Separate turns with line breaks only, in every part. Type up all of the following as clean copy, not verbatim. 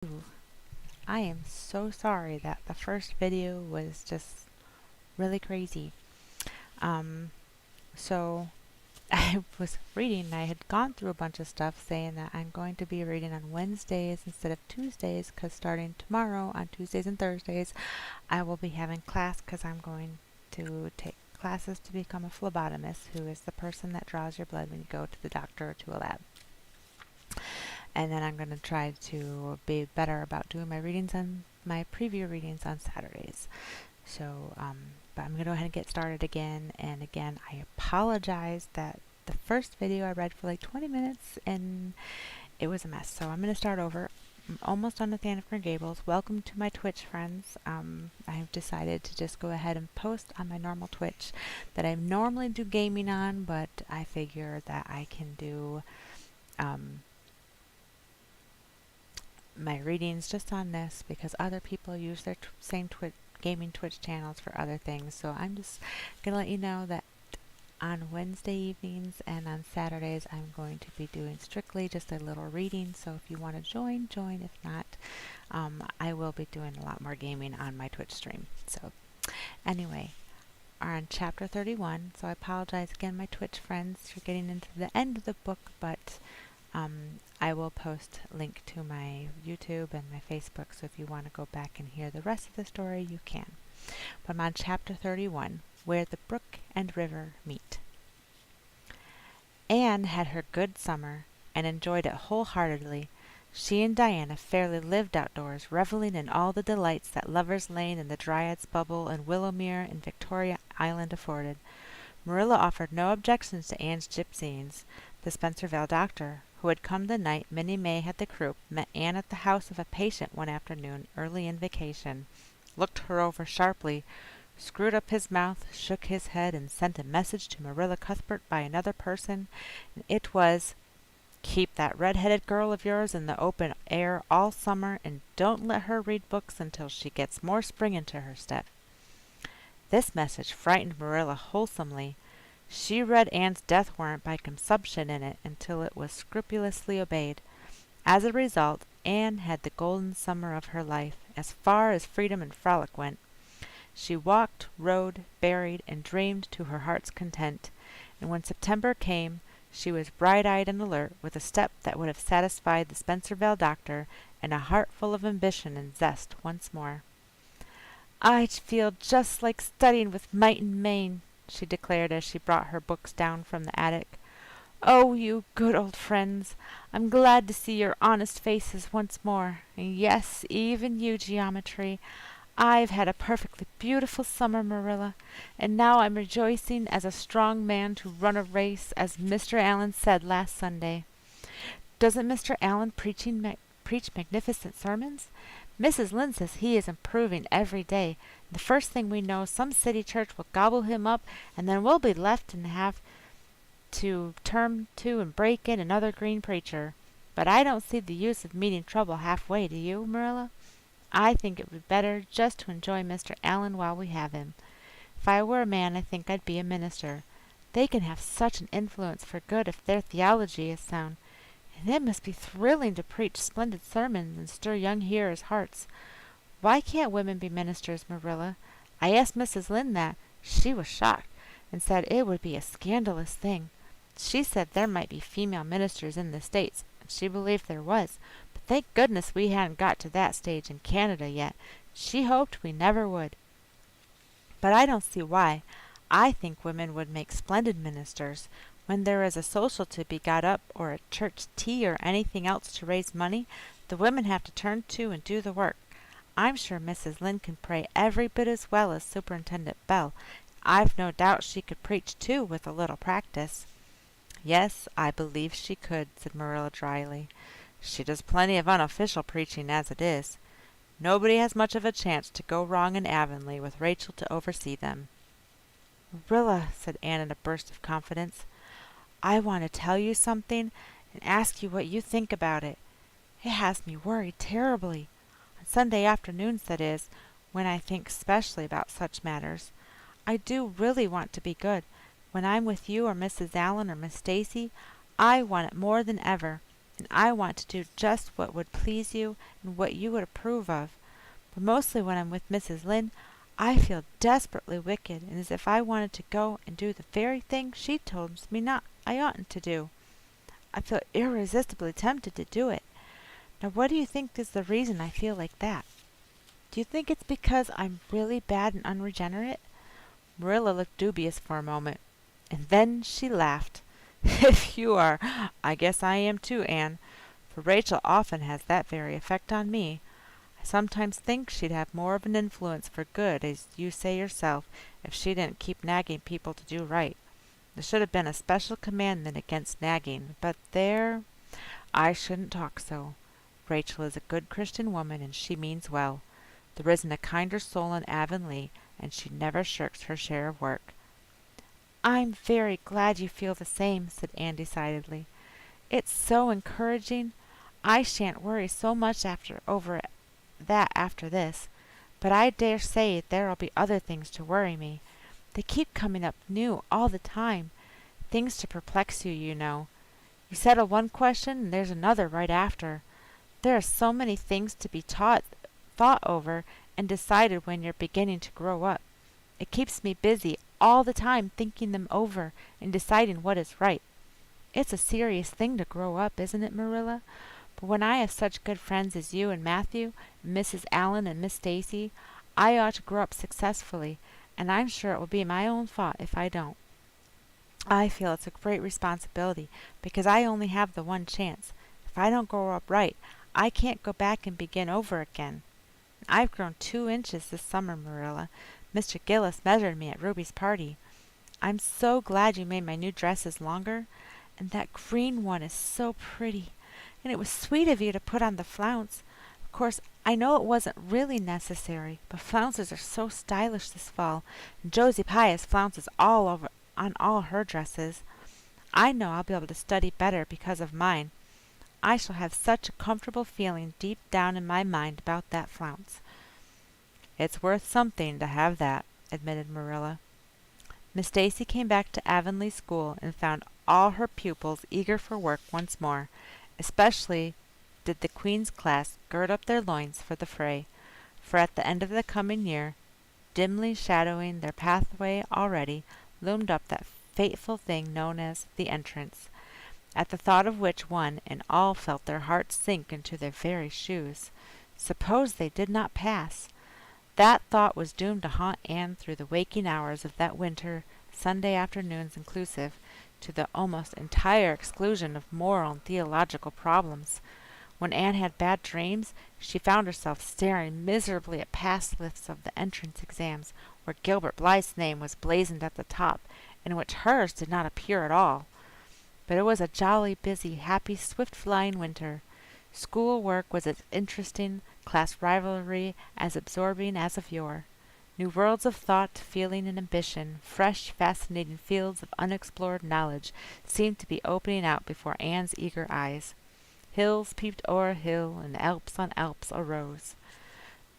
Ooh, I am so sorry that the first video was just really crazy. Um, so I was reading, and I had gone through a bunch of stuff saying that I'm going to be reading on Wednesdays instead of Tuesdays because starting tomorrow on Tuesdays and Thursdays, I will be having class because I'm going to take classes to become a phlebotomist, who is the person that draws your blood when you go to the doctor or to a lab. And then I'm going to try to be better about doing my readings on my preview readings on Saturdays. So, but I'm going to go ahead and get started again. And again, I apologize that the first video I read for like 20 minutes and it was a mess. So I'm going to start over. I'm almost done with Anne of Green Gables. Welcome to my Twitch, friends. I've decided to just go ahead and post on my normal Twitch that I normally do gaming on, but I figure that I can do my readings just on this because other people use their same gaming Twitch channels for other things. So I'm just going to let you know that on Wednesday evenings and on Saturdays I'm going to be doing strictly just a little reading. So if you want to join, join. If not, I will be doing a lot more gaming on my Twitch stream. So anyway, are on chapter 31. So I apologize again, my Twitch friends, for getting into the end of the book, but I will post a link to my YouTube and my Facebook, so if you want to go back and hear the rest of the story, you can. But I'm on chapter 31, where the brook and river meet. Anne had her good summer and enjoyed it wholeheartedly. She and Diana fairly lived outdoors, reveling in all the delights that Lover's Lane and the Dryad's Bubble and Willowmere and Victoria Island afforded. Marilla offered no objections to Anne's gypsyings. The Spencervale doctor, who had come the night Minnie May had the croup, met Anne at the house of a patient one afternoon early in vacation, looked her over sharply, screwed up his mouth, shook his head, and sent a message to Marilla Cuthbert by another person, and it was, "Keep that red-headed girl of yours in the open air all summer, and don't let her read books until she gets more spring into her step." This message frightened Marilla wholesomely. She read Anne's death warrant by consumption in it until it was scrupulously obeyed. As a result, Anne had the golden summer of her life, as far as freedom and frolic went. She walked, rode, berried, and dreamed to her heart's content, and when September came, she was bright-eyed and alert, with a step that would have satisfied the Spencervale doctor, and a heart full of ambition and zest once more. "I feel just like studying with might and main," she declared as she brought her books down from the attic. "Oh, you good old friends! I'm glad to see your honest faces once more. And yes, even you, Geometry. I've had a perfectly beautiful summer, Marilla, and now I'm rejoicing as a strong man to run a race, as Mr. Allen said last Sunday. Doesn't Mr. Allen preach magnificent sermons? Mrs. Lynde says he is improving every day. The first thing we know, some city church will gobble him up, and then we'll be left and have to turn to and break in another green preacher. But I don't see the use of meeting trouble halfway, do you, Marilla? I think it would be better just to enjoy Mr. Allen while we have him. If I were a man, I think I'd be a minister. They can have such an influence for good if their theology is sound. And it must be thrilling to preach splendid sermons and stir young hearers' hearts. Why can't women be ministers, Marilla? I asked Mrs. Lynde that. She was shocked, and said it would be a scandalous thing. She said there might be female ministers in the States, and she believed there was, but thank goodness we hadn't got to that stage in Canada yet. She hoped we never would. But I don't see why. I think women would make splendid ministers. When there is a social to be got up, or a church tea, or anything else to raise money, the women have to turn to and do the work. I'm sure Mrs. Lynde can pray every bit as well as Superintendent Bell. I've no doubt she could preach, too, with a little practice." "Yes, I believe she could," said Marilla dryly. "She does plenty of unofficial preaching as it is. Nobody has much of a chance to go wrong in Avonlea with Rachael to oversee them." "Marilla," said Anne in a burst of confidence, "I want to tell you something and ask you what you think about it. It has me worried terribly. On Sunday afternoons, that is, when I think specially about such matters. I do really want to be good. When I'm with you or Mrs. Allen or Miss Stacy, I want it more than ever. and I want to do just what would please you and what you would approve of. But mostly when I'm with Mrs. Lynde, I feel desperately wicked and as if I wanted to go and do the very thing she told me not I oughtn't to do. I feel irresistibly tempted to do it. Now what do you think is the reason I feel like that? Do you think it's because I'm really bad and unregenerate?" Marilla looked dubious for a moment, and then she laughed. "If you are, I guess I am too, Anne, for Rachel often has that very effect on me. I sometimes think she'd have more of an influence for good, as you say yourself, if she didn't keep nagging people to do right. There should have been a special commandment against nagging, but there, I shouldn't talk so. Rachel is a good Christian woman, and she means well. There isn't a kinder soul in Avonlea, and she never shirks her share of work." "I'm very glad you feel the same," said Anne decidedly. "It's so encouraging. I shan't worry so much over that after this. But I dare say there'll be other things to worry me. They keep coming up new all the time. Things to perplex you, you know. You settle one question and there's another right after. There are so many things to be thought over and decided when you're beginning to grow up. It keeps me busy all the time thinking them over and deciding what is right. It's a serious thing to grow up, isn't it, Marilla? But when I have such good friends as you and Matthew, and Mrs. Allan and Miss Stacy, I ought to grow up successfully, and I'm sure it will be my own fault if I don't. I feel it's a great responsibility because I only have the one chance. If I don't grow up right, I can't go back and begin over again. I've grown 2 inches this summer, Marilla. Mr. Gillis measured me at Ruby's party. I'm so glad you made my new dresses longer, and that green one is so pretty. And it was sweet of you to put on the flounce. Of course, I know it wasn't really necessary, but flounces are so stylish this fall, and Josie Pye has flounces all over on all her dresses. I know I'll be able to study better because of mine. I shall have such a comfortable feeling deep down in my mind about that flounce." "It's worth something to have that," admitted Marilla. Miss Stacy came back to Avonlea school and found all her pupils eager for work once more. Especially did the Queen's class gird up their loins for the fray, for at the end of the coming year, dimly shadowing their pathway already, loomed up that fateful thing known as the entrance, at the thought of which one and all felt their hearts sink into their very shoes. Suppose they did not pass! That thought was doomed to haunt Anne through the waking hours of that winter, Sunday afternoons inclusive, to the almost entire exclusion of moral and theological problems. When Anne had bad dreams, she found herself staring miserably at pass lists of the entrance exams, where Gilbert Blythe's name was blazoned at the top, and in which hers did not appear at all. But it was a jolly, busy, happy, swift-flying winter. School work was as interesting, class rivalry as absorbing as of yore. New worlds of thought, feeling, and ambition, fresh, fascinating fields of unexplored knowledge seemed to be opening out before Anne's eager eyes. Hills peeped o'er hill, and Alps on Alps arose.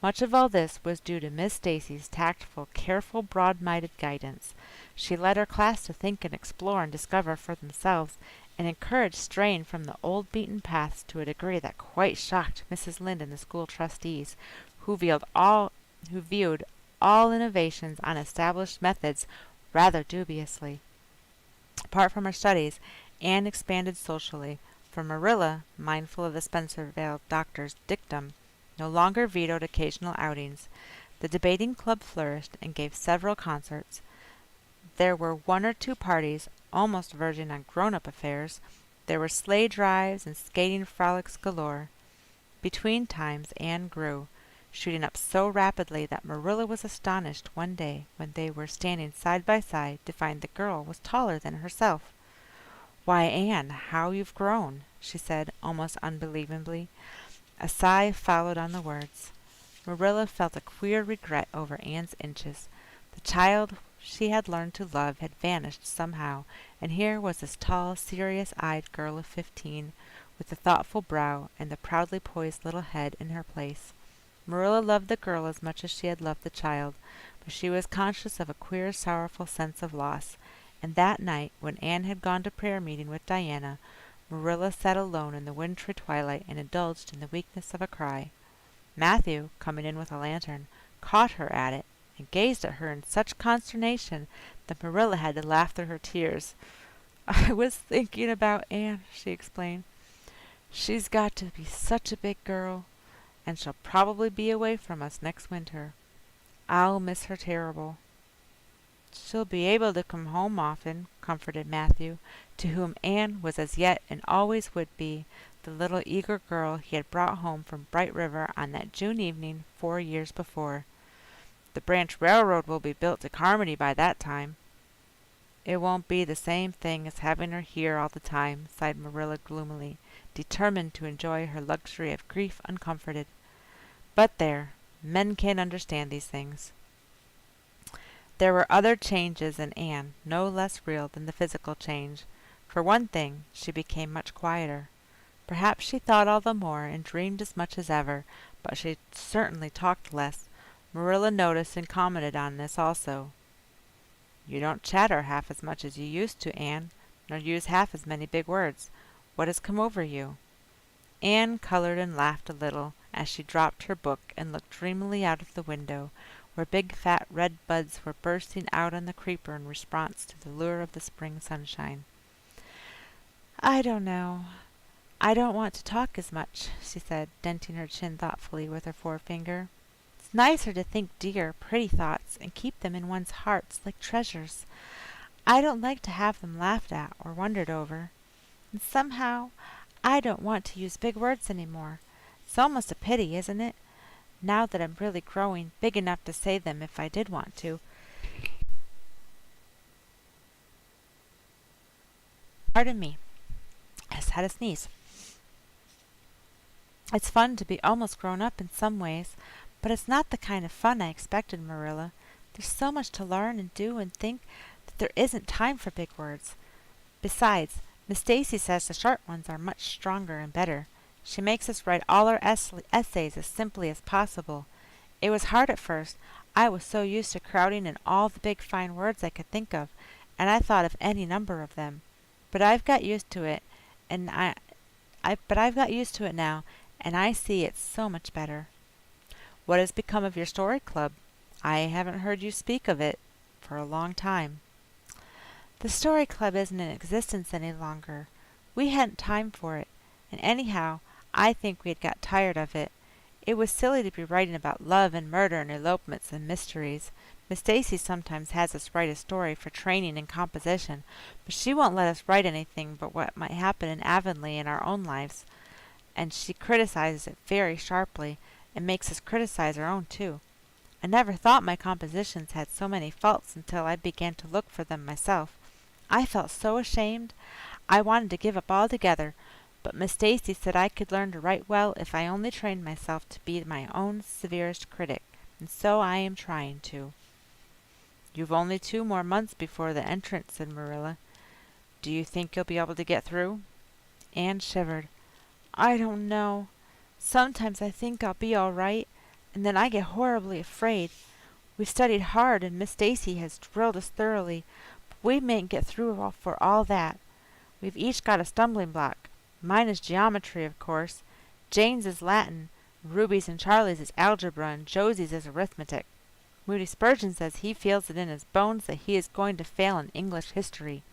Much of all this was due to Miss Stacy's tactful, careful, broad-minded guidance. She led her class to think and explore and discover for themselves, and encouraged straying from the old beaten paths to a degree that quite shocked Mrs. Lynde and the school trustees, who viewed all innovations on established methods rather dubiously. Apart from her studies, Anne expanded socially, for Marilla, mindful of the Spencervale doctor's dictum, no longer vetoed occasional outings. The debating club flourished and gave several concerts. There were 1 or 2 parties, almost verging on grown-up affairs. There were sleigh drives and skating frolics galore. Between times Anne grew, shooting up so rapidly that Marilla was astonished one day when they were standing side by side to find the girl was taller than herself. "Why, Anne, how you've grown," she said, almost unbelievingly. A sigh followed on the words. Marilla felt a queer regret over Anne's inches. The child she had learned to love had vanished somehow, and here was this tall, serious-eyed girl of 15, with the thoughtful brow and the proudly poised little head in her place. Marilla loved the girl as much as she had loved the child, but she was conscious of a queer, sorrowful sense of loss, and that night, when Anne had gone to prayer meeting with Diana, Marilla sat alone in the wintry twilight and indulged in the weakness of a cry. Matthew, coming in with a lantern, caught her at it and gazed at her in such consternation that Marilla had to laugh through her tears. "I was thinking about Anne," she explained. "She's got to be such a big girl, and she'll probably be away from us next winter. I'll miss her terrible." "She'll be able to come home often," comforted Matthew, to whom Anne was as yet and always would be the little eager girl he had brought home from Bright River on that June evening 4 years before. "The branch railroad will be built to Carmody by that time." "It won't be the same thing as having her here all the time," sighed Marilla gloomily, determined to enjoy her luxury of grief uncomforted. But there, men can't understand these things. There were other changes in Anne, no less real than the physical change. For one thing, she became much quieter. Perhaps she thought all the more and dreamed as much as ever, but she certainly talked less. Marilla noticed and commented on this also. "You don't chatter half as much as you used to, Anne, nor use half as many big words. What has come over you?" Anne colored and laughed a little as she dropped her book and looked dreamily out of the window, where big fat red buds were bursting out on the creeper in response to the lure of the spring sunshine. "I don't know. I don't want to talk as much," she said, denting her chin thoughtfully with her forefinger. "It's nicer to think dear, pretty thoughts and keep them in one's hearts like treasures. I don't like to have them laughed at or wondered over. And somehow I don't want to use big words any more. It's almost a pity, isn't it? Now that I'm really growing big enough to say them if I did want to." Pardon me. I just had a sneeze. "It's fun to be almost grown up in some ways, but it's not the kind of fun I expected, Marilla. There's so much to learn and do and think that there isn't time for big words. Besides, Miss Stacy says the short ones are much stronger and better. She makes us write all our essays as simply as possible. It was hard at first. I was so used to crowding in all the big fine words I could think of, and I thought of any number of them. But I've got used to it, and I've got used to it now, and I see it's so much better." "What has become of your story club? I haven't heard you speak of it for a long time." "The story club isn't in existence any longer. We hadn't time for it, and anyhow, I think we had got tired of it. It was silly to be writing about love and murder and elopements and mysteries. Miss Stacy sometimes has us write a story for training in composition, but she won't let us write anything but what might happen in Avonlea in our own lives, and she criticizes it very sharply, and makes us criticize our own too. I never thought my compositions had so many faults until I began to look for them myself. I felt so ashamed. I wanted to give up altogether, but Miss Stacy said I could learn to write well if I only trained myself to be my own severest critic, and so I am trying to." "You've only 2 more months before the entrance," said Marilla. "Do you think you'll be able to get through?" Anne shivered. "I don't know. Sometimes I think I'll be all right, and then I get horribly afraid. We've studied hard, and Miss Stacy has drilled us thoroughly, but we mayn't get through for all that. We've each got a stumbling block. Mine is geometry, of course. Jane's is Latin. Ruby's and Charlie's is algebra, and Josie's is arithmetic. Moody Spurgeon says he feels it in his bones that he is going to fail in English history.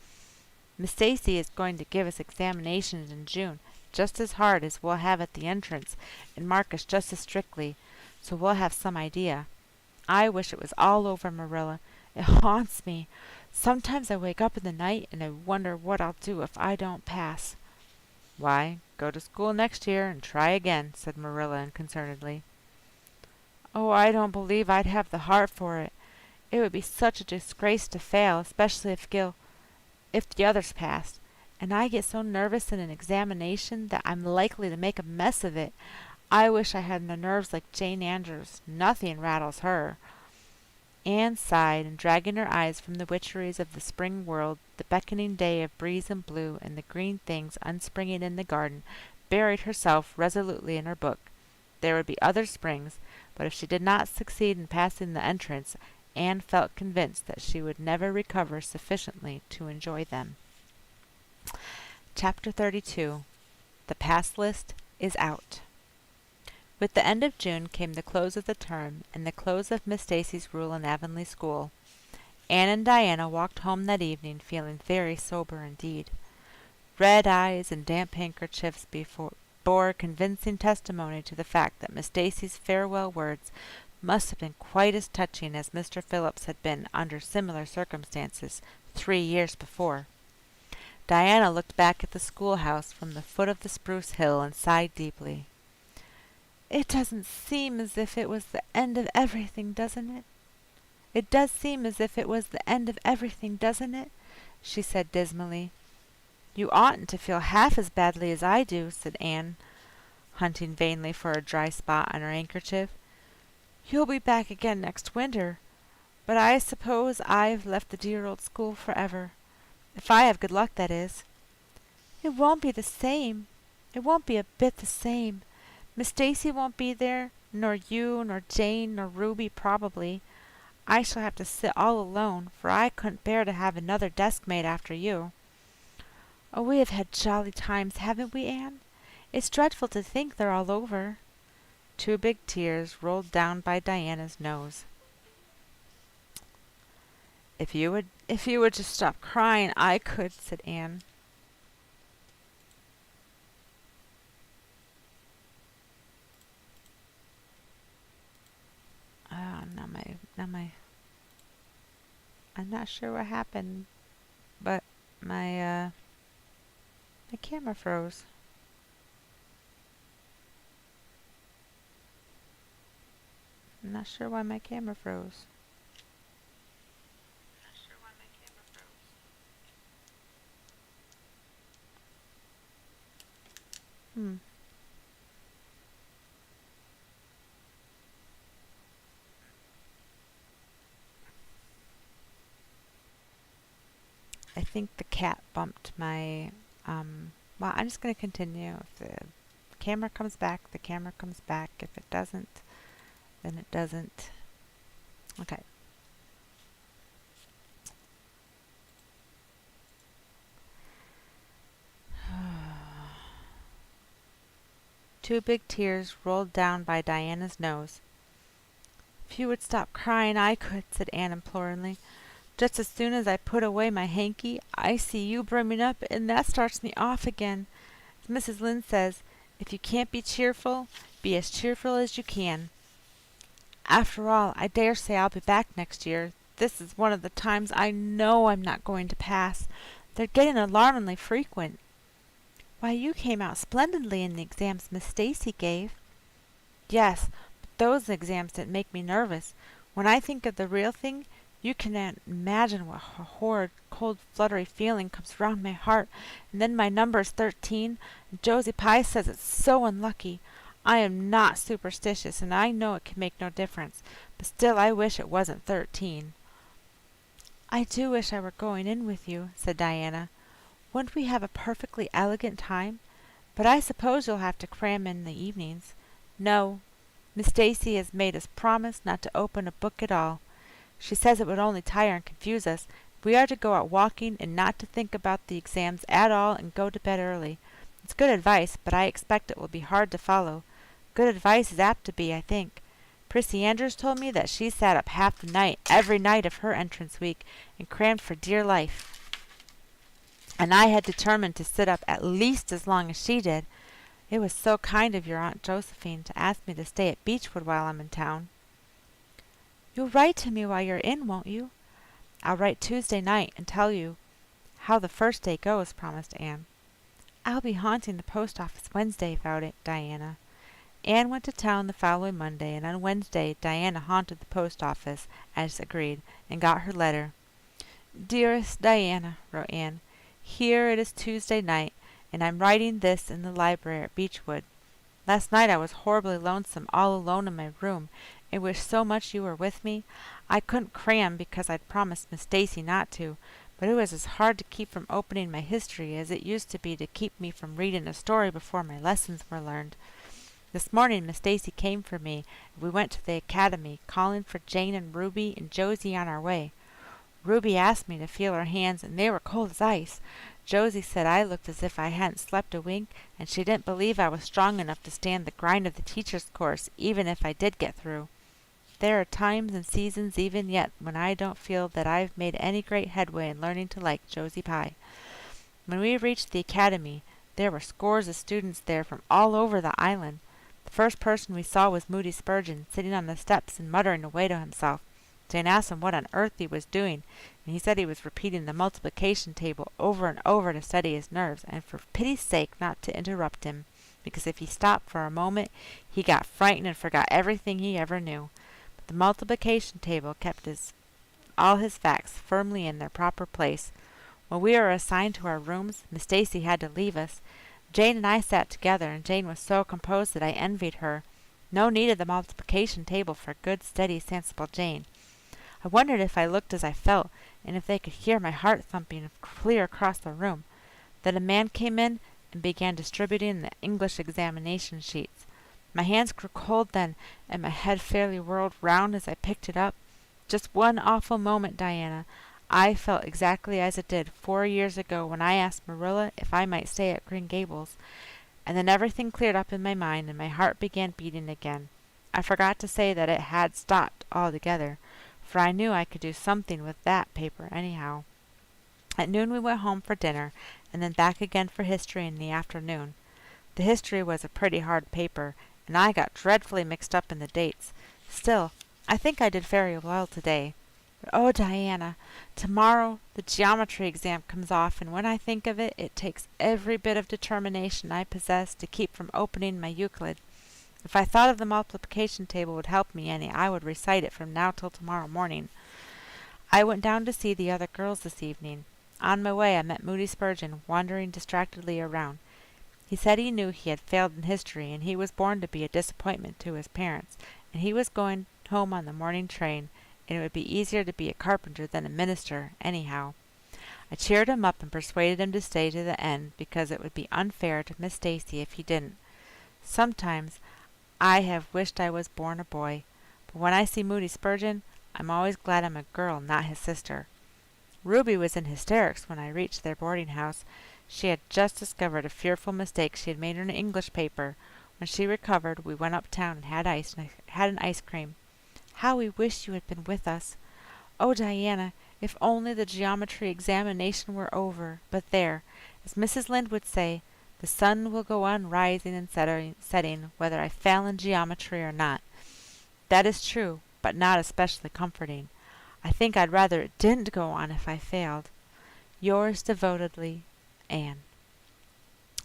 Miss Stacy is going to give us examinations in June, just as hard as we'll have at the entrance, and mark us just as strictly, so we'll have some idea. I wish it was all over, Marilla. It haunts me. Sometimes I wake up in the night and I wonder what I'll do if I don't pass." "Why, go to school next year and try again," said Marilla unconcernedly. "Oh, I don't believe I'd have the heart for it. It would be such a disgrace to fail, especially if the others passed. And I get so nervous in an examination that I'm likely to make a mess of it. I wish I had the nerves like Jane Andrews. Nothing rattles her." Anne sighed, and dragging her eyes from the witcheries of the spring world, the beckoning day of breeze and blue, and the green things unspringing in the garden, buried herself resolutely in her book. There would be other springs, but if she did not succeed in passing the entrance, Anne felt convinced that she would never recover sufficiently to enjoy them. Chapter 32. The Pass List is Out. With the end of June came the close of the term and the close of Miss Stacy's rule in Avonlea school. Anne and Diana walked home that evening feeling very sober indeed. Red eyes and damp handkerchiefs bore convincing testimony to the fact that Miss Stacy's farewell words must have been quite as touching as Mr. Phillips had been under similar circumstances 3 years before. Diana looked back at the schoolhouse from the foot of the spruce hill and sighed deeply. "It doesn't seem as if it was the end of everything, doesn't it? It does seem as if it was the end of everything, doesn't it?" she said dismally. "You oughtn't to feel half as badly as I do," said Anne, hunting vainly for a dry spot on her handkerchief. "You'll be back again next winter, but I suppose I've left the dear old school forever. If I have good luck, that is." "It won't be the same. It won't be a bit the same. Miss Stacy won't be there, nor you, nor Jane, nor Ruby, probably. I shall have to sit all alone, for I couldn't bear to have another deskmate after you. Oh, we have had jolly times, haven't we, Anne? It's dreadful to think they're all over." 2 big tears rolled down by Diana's nose. If you would just stop crying, I could," said Anne. I'm not sure what happened, but my camera froze. I'm not sure why my camera froze. I think the cat bumped my, well, I'm just going to continue. If the camera comes back, the camera comes back. If it doesn't, then it doesn't. Okay. Two big tears rolled down by Diana's nose. "If you would stop crying, I could," said Anne imploringly. "Just as soon as I put away my hanky, I see you brimming up, and that starts me off again. As Mrs. Lynde says, if you can't be as cheerful as you can. After all, I dare say I'll be back next year. This is one of the times I know I'm not going to pass. They're getting alarmingly frequent." "Why, you came out splendidly in the exams Miss Stacy gave." "Yes, but those exams didn't make me nervous. When I think of the real thing, you can't imagine what a horrid, cold, fluttery feeling comes round my heart. And then my number is 13, and Josie Pye says it's so unlucky. I am not superstitious, and I know it can make no difference, but still I wish it wasn't 13. "I do wish I were going in with you," said Diana. "Wouldn't we have a perfectly elegant time? But I suppose you'll have to cram in the evenings." "No. Miss Stacy has made us promise not to open a book at all. She says it would only tire and confuse us. We are to go out walking and not to think about the exams at all and go to bed early. It's good advice, but I expect it will be hard to follow. Good advice is apt to be, I think. Prissy Andrews told me that she sat up half the night every night of her entrance week and crammed for dear life. And I had determined to sit up at least as long as she did. It was so kind of your Aunt Josephine to ask me to stay at Beechwood while I'm in town." "You'll write to me while you're in, won't you?" "I'll write Tuesday night and tell you how the first day goes," promised Anne. "I'll be haunting the post office Wednesday," vowed Diana. Anne went to town the following Monday, and on Wednesday Diana haunted the post office, as agreed, and got her letter. "Dearest Diana," wrote Anne, "here it is Tuesday night, and I'm writing this in the library at Beechwood. Last night I was horribly lonesome all alone in my room, and wished so much you were with me. I couldn't cram because I'd promised Miss Stacy not to, but it was as hard to keep from opening my history as it used to be to keep me from reading a story before my lessons were learned. This morning Miss Stacy came for me, and we went to the academy, calling for Jane and Ruby and Josie on our way. Ruby asked me to feel her hands, and they were cold as ice. Josie said I looked as if I hadn't slept a wink, and she didn't believe I was strong enough to stand the grind of the teacher's course, even if I did get through. There are times and seasons even yet when I don't feel that I've made any great headway in learning to like Josie Pye. When we reached the academy, there were scores of students there from all over the island. The first person we saw was Moody Spurgeon, sitting on the steps and muttering away to himself. Jane asked him what on earth he was doing, and he said he was repeating the multiplication table over and over to steady his nerves, and for pity's sake not to interrupt him, because if he stopped for a moment he got frightened and forgot everything he ever knew. But the multiplication table kept all his facts firmly in their proper place. When we were assigned to our rooms, Miss Stacy had to leave us. Jane and I sat together, and Jane was so composed that I envied her. No need of the multiplication table for good, steady, sensible Jane. I wondered if I looked as I felt, and if they could hear my heart thumping clear across the room. Then a man came in and began distributing the English examination sheets. My hands grew cold then, and my head fairly whirled round as I picked it up. Just one awful moment, Diana. I felt exactly as it did 4 years ago when I asked Marilla if I might stay at Green Gables, and then everything cleared up in my mind and my heart began beating again. I forgot to say that it had stopped altogether, for I knew I could do something with that paper anyhow. At noon we went home for dinner, and then back again for history in the afternoon. The history was a pretty hard paper, and I got dreadfully mixed up in the dates. Still, I think I did very well today. But oh, Diana, tomorrow the geometry exam comes off, and when I think of it, it takes every bit of determination I possess to keep from opening my Euclid. If I thought of the multiplication table would help me any, I would recite it from now till tomorrow morning. I went down to see the other girls this evening. On my way I met Moody Spurgeon wandering distractedly around. He said he knew he had failed in history, and he was born to be a disappointment to his parents, and he was going home on the morning train, and it would be easier to be a carpenter than a minister, anyhow. I cheered him up and persuaded him to stay to the end, because it would be unfair to Miss Stacy if he didn't. Sometimes I have wished I was born a boy, but when I see Moody Spurgeon, I'm always glad I'm a girl, not his sister. Ruby was in hysterics when I reached their boarding house. She had just discovered a fearful mistake she had made in an English paper. When she recovered, we went uptown and had an ice cream. How we wish you had been with us. Oh, Diana, if only the geometry examination were over. But there, as Mrs. Lynde would say, the sun will go on rising and setting, whether I fail in geometry or not. That is true, but not especially comforting. I think I'd rather it didn't go on if I failed. Yours devotedly, Anne.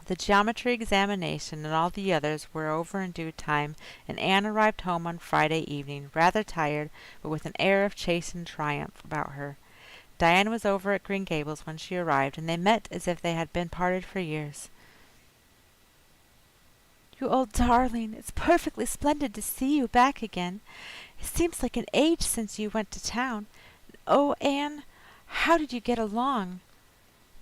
The geometry examination and all the others were over in due time, and Anne arrived home on Friday evening, rather tired, but with an air of chastened triumph about her. Diana was over at Green Gables when she arrived, and they met as if they had been parted for years. "You old darling, it's perfectly splendid to see you back again. It seems like an age since you went to town. Oh, Anne, how did you get along?"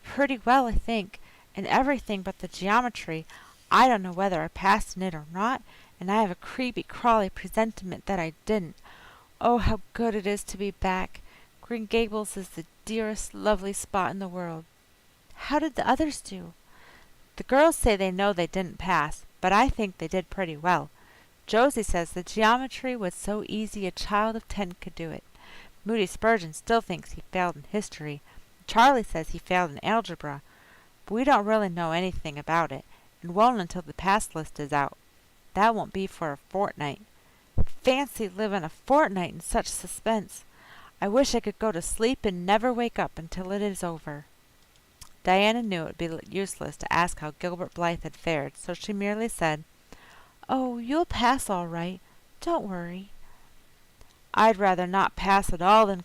"Pretty well, I think, in everything but the geometry. I don't know whether I passed in it or not, and I have a creepy-crawly presentiment that I didn't. Oh, how good it is to be back. Green Gables is the dearest, lovely spot in the world." "How did the others do?" "The girls say they know they didn't pass, but I think they did pretty well. Josie says the geometry was so easy a child of 10 could do it. Moody Spurgeon still thinks he failed in history. Charlie says he failed in algebra. But we don't really know anything about it, and won't until the pass list is out. That won't be for a fortnight. Fancy living a fortnight in such suspense. I wish I could go to sleep and never wake up until it is over." Diana knew it would be useless to ask how Gilbert Blythe had fared, so she merely said, "Oh, you'll pass all right. Don't worry." "I'd rather not pass at all than not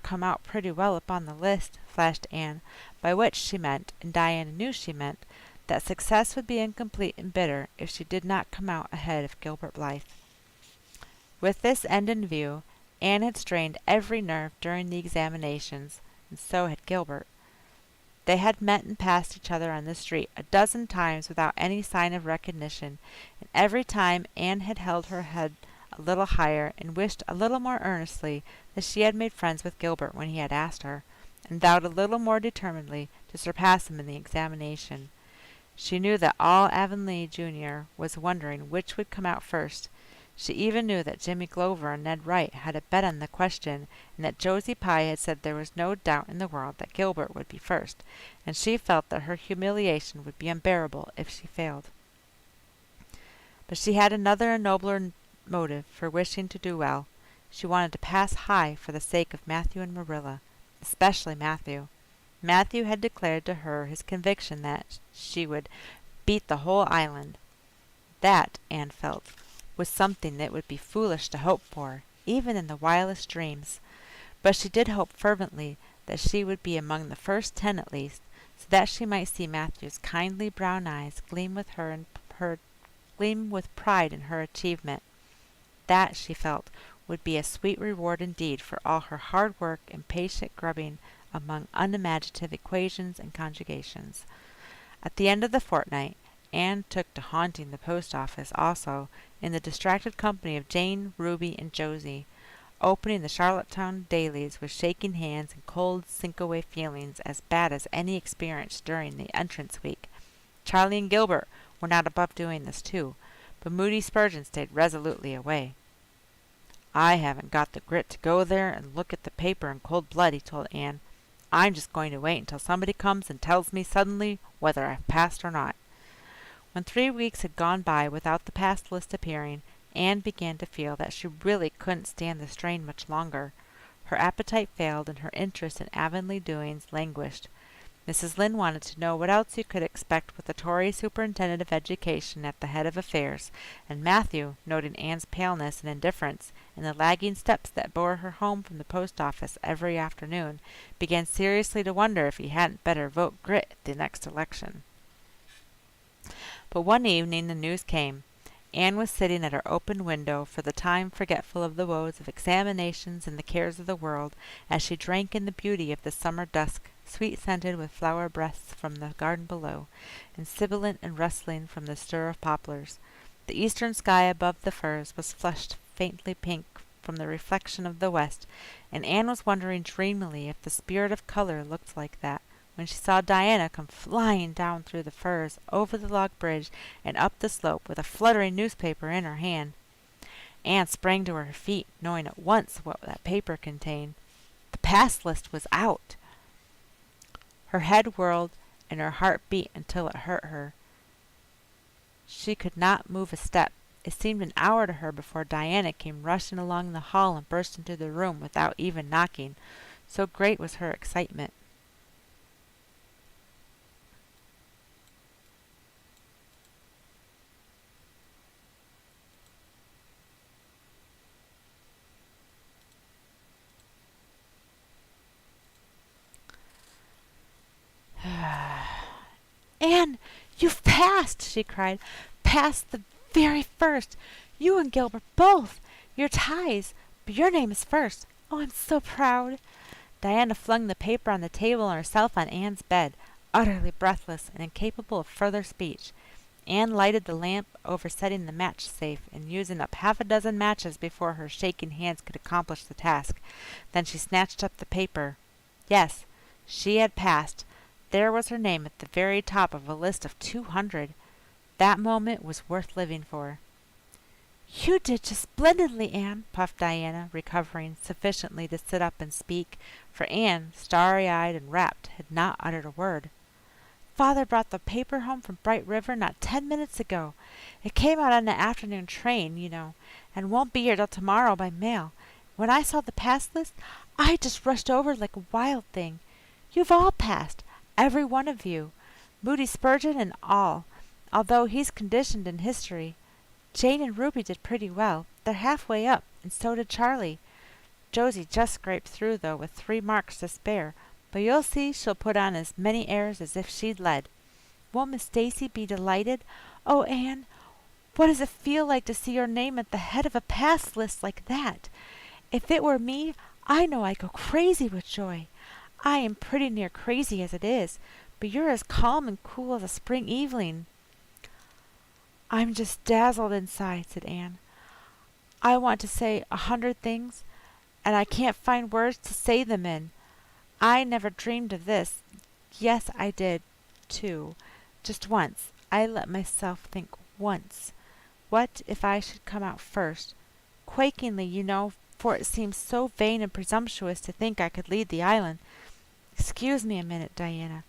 come out pretty well upon the list," flashed Anne, by which she meant, and Diana knew she meant, that success would be incomplete and bitter if she did not come out ahead of Gilbert Blythe. With this end in view, Anne had strained every nerve during the examinations, and so had Gilbert. They had met and passed each other on the street a dozen times without any sign of recognition, and every time Anne had held her head a little higher and wished a little more earnestly that she had made friends with Gilbert when he had asked her. and vowed a little more determinedly to surpass him in the examination. She knew that all Avonlea Junior was wondering which would come out first. She even knew that Jimmy Glover and Ned Wright had a bet on the question, and that Josie Pye had said there was no doubt in the world that Gilbert would be first, and she felt that her humiliation would be unbearable if she failed. But she had another and nobler motive for wishing to do well. She wanted to pass high for the sake of Matthew and Marilla, especially Matthew. Matthew had declared to her his conviction that she would beat the whole island. That, Anne felt, was something that would be foolish to hope for, even in the wildest dreams. But she did hope fervently that she would be among the first 10 at least, so that she might see Matthew's kindly brown eyes gleam with pride in her achievement. That, she felt, would be a sweet reward indeed for all her hard work and patient grubbing among unimaginative equations and conjugations. At the end of the fortnight, Anne took to haunting the post office also, in the distracted company of Jane, Ruby, and Josie, opening the Charlottetown dailies with shaking hands and cold sink-away feelings as bad as any experienced during the entrance week. Charlie and Gilbert were not above doing this too, but Moody Spurgeon stayed resolutely away. "I haven't got the grit to go there and look at the paper in cold blood," he told Anne. "I'm just going to wait until somebody comes and tells me suddenly whether I've passed or not." When 3 weeks had gone by without the pass list appearing, Anne began to feel that she really couldn't stand the strain much longer. Her appetite failed and her interest in Avonlea doings languished. Mrs. Lynde wanted to know what else you could expect with the Tory superintendent of education at the head of affairs, and Matthew, noting Anne's paleness and indifference, and the lagging steps that bore her home from the post office every afternoon, began seriously to wonder if he hadn't better vote Grit at the next election. But one evening the news came. Anne was sitting at her open window, for the time forgetful of the woes of examinations and the cares of the world, as she drank in the beauty of the summer dusk, sweet-scented with flower breaths from the garden below, and sibilant and rustling from the stir of poplars. The eastern sky above the firs was flushed faintly pink from the reflection of the west, and Anne was wondering dreamily if the spirit of color looked like that, when she saw Diana come flying down through the firs, over the log bridge, and up the slope, with a fluttering newspaper in her hand. Anne sprang to her feet, knowing at once what that paper contained. The pass list was out! Her head whirled, and her heart beat until it hurt her. She could not move a step. It seemed an hour to her before Diana came rushing along the hall and burst into the room without even knocking, so great was her excitement. "Anne, you've passed!" she cried. "Passed the very first! You and Gilbert both! You're ties, but your name is first. Oh, I'm so proud!" Diana flung the paper on the table and herself on Anne's bed, utterly breathless and incapable of further speech. Anne lighted the lamp, oversetting the match safe, and using up half a dozen matches before her shaking hands could accomplish the task. Then she snatched up the paper. Yes, she had passed. There was her name at the very top of a list of 200. That moment was worth living for. "You did just splendidly, Anne," puffed Diana, recovering sufficiently to sit up and speak, for Anne, starry-eyed and rapt, had not uttered a word. "Father brought the paper home from Bright River not 10 minutes ago. It came out on the afternoon train, you know, and won't be here till tomorrow by mail. When I saw the pass list, I just rushed over like a wild thing. You've all passed. Every one of you, Moody Spurgeon and all, although he's conditioned in history. Jane and Ruby did pretty well. They're halfway up, and so did Charlie. Josie just scraped through, though, with 3 marks to spare, but you'll see she'll put on as many airs as if she'd led. Won't Miss Stacy be delighted? Oh, Anne, what does it feel like to see your name at the head of a pass list like that? If it were me, I know I'd go crazy with joy. I am pretty near crazy as it is, but you're as calm and cool as a spring evening." "I'm just dazzled inside," said Anne. "I want to say 100 things, and I can't find words to say them in. I never dreamed of this. Yes, I did, too. Just once. I let myself think once. What if I should come out first? Quakingly, you know, for it seems so vain and presumptuous to think I could lead the island. Excuse me a minute, Diana.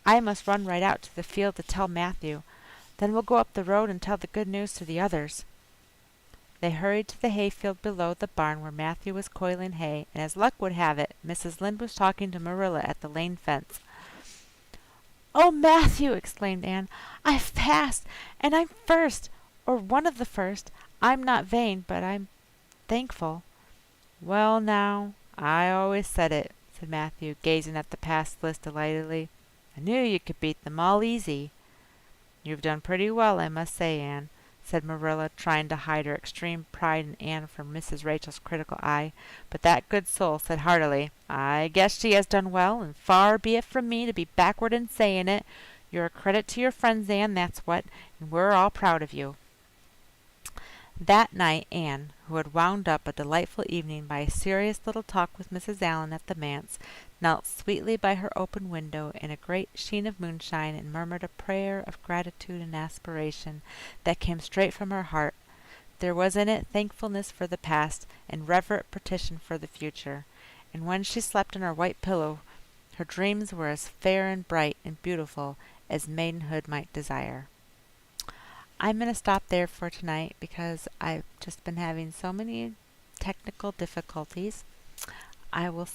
I must run right out to the field to tell Matthew. Then we'll go up the road and tell the good news to the others. They hurried to the hayfield below the barn where Matthew was coiling hay, and as luck would have it, Mrs. Lynde was talking to Marilla at the lane fence. "Oh, Matthew!" exclaimed Anne. "I've passed, and I'm first, or one of the first. I'm not vain, but I'm thankful." "Well, now, I always said it," said Matthew, gazing at the pass list delightedly. "I knew you could beat them all easy." "You've done pretty well, I must say, Anne," said Marilla, trying to hide her extreme pride in Anne from Mrs. Rachel's critical eye. But that good soul said heartily, "I guess she has done well, and far be it from me to be backward in saying it. You're a credit to your friends, Anne, that's what, and we're all proud of you." That night Anne, who had wound up a delightful evening by a serious little talk with Mrs. Allan at the manse, knelt sweetly by her open window in a great sheen of moonshine and murmured a prayer of gratitude and aspiration that came straight from her heart. There was in it thankfulness for the past and reverent petition for the future, and when she slept on her white pillow her dreams were as fair and bright and beautiful as maidenhood might desire. I'm going to stop there for tonight because I've just been having so many technical difficulties. I will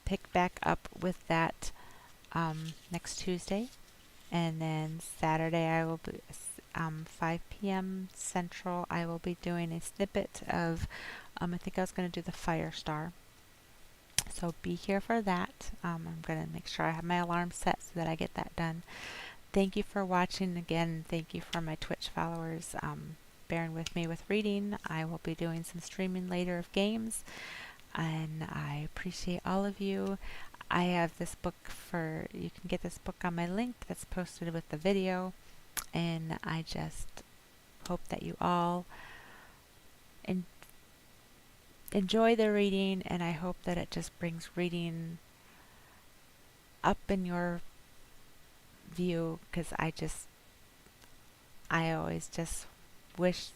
pick back up with that next Tuesday, and then Saturday I will be 5 p.m. Central. I will be doing a snippet of I think I was going to do the Firestar. So be here for that. I'm going to make sure I have my alarm set so that I get that done. Thank you for watching again. Thank you for my Twitch followers bearing with me with reading. I will be doing some streaming later of games, and I appreciate all of you. I have this book you can get this book on my link that's posted with the video, and I just hope that you all enjoy the reading, and I hope that it just brings reading up in your view, because I always just wish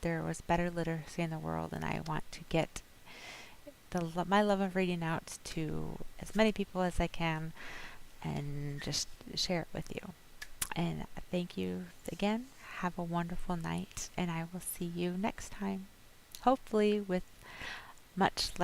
there was better literacy in the world, and I want to get my love of reading out to as many people as I can and just share it with you. And thank you again. Have a wonderful night, and I will see you next time, hopefully with much less